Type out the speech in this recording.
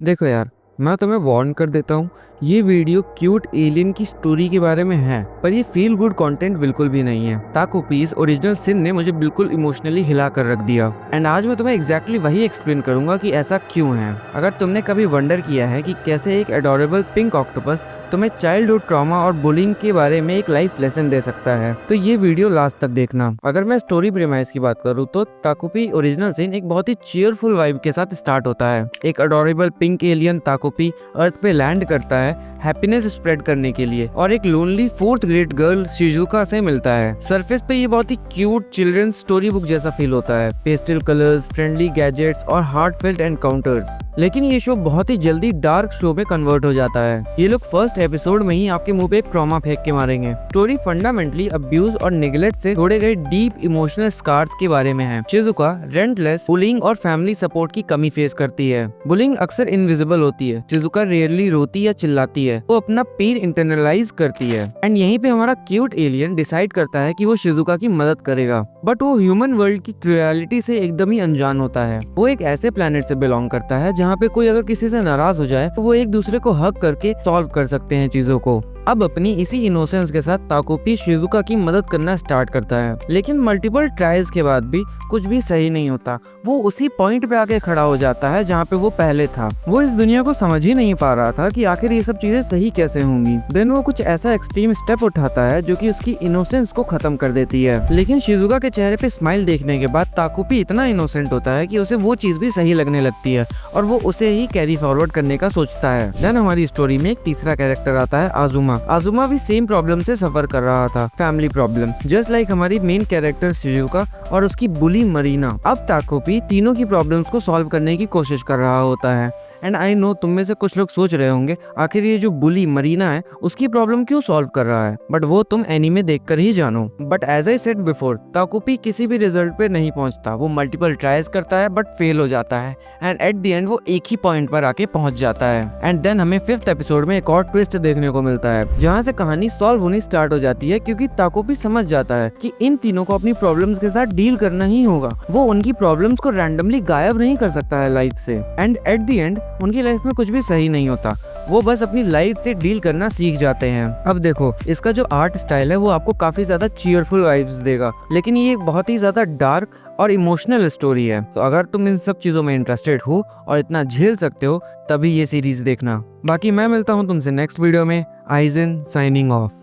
देखो यार, मैं तुम्हें वार्न कर देता हूँ। ये वीडियो क्यूट एलियन की स्टोरी के बारे में है, पर ये फील गुड कंटेंट बिल्कुल भी नहीं है। ताको पीस ओरिजिनल सिन ने मुझे बिल्कुल इमोशनली हिला कर रख दिया। एंड आज मैं तुम्हें एग्जैक्टली वही एक्सप्लेन करूंगा कि ऐसा क्यों है। अगर तुमने कभी वंडर किया है कि कैसे एक एडोरेबल पिंक ऑक्टोपस तुम्हें चाइल्डहुड ट्रॉमा और बुलिंग के बारे में एक लाइफ लेसन दे सकता है, तो ये वीडियो लास्ट तक देखना। अगर मैं स्टोरी प्रीमाइस की बात करूँ तो ताकोपी ओरिजिनल सिन एक बहुत ही चीयरफुल वाइब के साथ स्टार्ट होता है। एक अडोरेबल पिंक एलियन ताकोपी अर्थ पे लैंड करता है हैप्पीनेस स्प्रेड करने के लिए और एक lonely fourth grade girl Shizuka से मिलता है। सरफेस पे ये बहुत ही क्यूट चिल्ड्रंस स्टोरी बुक जैसा फील होता है, पेस्टल कलर्स, फ्रेंडली गैजेट्स और हार्टफेल्ट एनकाउंटर्स। लेकिन ये शो बहुत ही जल्दी डार्क शो में कन्वर्ट हो जाता है। ये लोग फर्स्ट एपिसोड में ही आपके मुंह पे एक ट्रॉमा फेंक के मारेंगे। स्टोरी फंडामेंटली अब्यूज और नेग्लेक्ट से जोड़े गए डीप इमोशनल स्कार्स के बारे में है। शिजुका रेंटलेस बुलिंग और फैमिली सपोर्ट की कमी फेस करती है। बुलिंग अक्सर इनविजिबल होती है। शिजुका रेयरली रोती या चिल्लाती है, वो अपना पेन इंटरनलाइज करती है। एंड यहीं पे हमारा क्यूट एलियन डिसाइड करता है कि वो शिजुका की मदद करेगा, बट वो ह्यूमन वर्ल्ड की क्रुएलिटी से एकदम ही अनजान होता है। वो एक ऐसे प्लेनेट से बिलोंग करता है जहाँ पे कोई अगर किसी से नाराज हो जाए तो वो एक दूसरे को हक करके सॉल्व कर सकते हैं चीजों को। अब अपनी इसी इनोसेंस के साथ ताकोपी शिजुका की मदद करना स्टार्ट करता है, लेकिन मल्टीपल ट्रायल्स के बाद भी कुछ भी सही नहीं होता। वो उसी पॉइंट पे आके खड़ा हो जाता है जहाँ पे वो पहले था। वो इस दुनिया को समझ ही नहीं पा रहा था कि आखिर ये सब चीजें सही कैसे होंगी। देन वो कुछ ऐसा एक्सट्रीम स्टेप उठाता है जो कि उसकी इनोसेंस को खत्म कर देती है। लेकिन शिजुका के चेहरे पे स्माइल देखने के बाद ताकोपी इतना इनोसेंट होता है कि उसे वो चीज भी सही लगने लगती है और वो उसे ही कैरी फॉरवर्ड करने का सोचता है। देन हमारी स्टोरी में एक तीसरा कैरेक्टर आता है आजुमा। आजुमा भी सेम प्रॉब्लम से सफर कर रहा था, फैमिली प्रॉब्लम, जस्ट लाइक हमारी मेन कैरेक्टर शिजुका और उसकी बुली मरीना। अब ताकोपी तीनों की प्रॉब्लम्स को सॉल्व करने की कोशिश कर रहा होता है। एंड आई नो तुम में से कुछ लोग सोच रहे होंगे आखिर ये जो बुली मरीना है उसकी प्रॉब्लम क्यों सॉल्व कर रहा है, बट वो तुम एनीमे देखकर ही जानो। But as I said before, Takopi किसी भी रिजल्ट पे नहीं पहुंचता। वो मल्टीपल ट्रायल्स करता है बट फेल हो जाता है एंड एट द एंड वो एक ही पॉइंट पर आके पहुंच जाता है। एंड देन हमें फिफ्थ एपिसोड में एक और ट्विस्ट देखने को मिलता है जहाँ से कहानी सॉल्व होनी स्टार्ट हो जाती है, क्योंकि ताकोपी समझ जाता है कि इन तीनों को अपनी प्रॉब्लम्स के साथ डील करना ही होगा। वो उनकी प्रॉब्लम्स को रैंडमली गायब नहीं कर सकता है लाइफ से। एंड एट द एंड उनकी लाइफ में कुछ भी सही नहीं होता, वो बस अपनी लाइफ से डील करना सीख जाते हैं। अब देखो, इसका जो आर्ट स्टाइल है वो आपको काफी ज्यादा चीयरफुल वाइब्स देगा, लेकिन ये एक बहुत ही ज्यादा डार्क और इमोशनल स्टोरी है। तो अगर तुम इन सब चीजों में इंटरेस्टेड हो और इतना झेल सकते हो तभी ये सीरीज देखना। बाकी मैं मिलता हूँ तुमसे नेक्स्ट वीडियो में। Eigen signing off.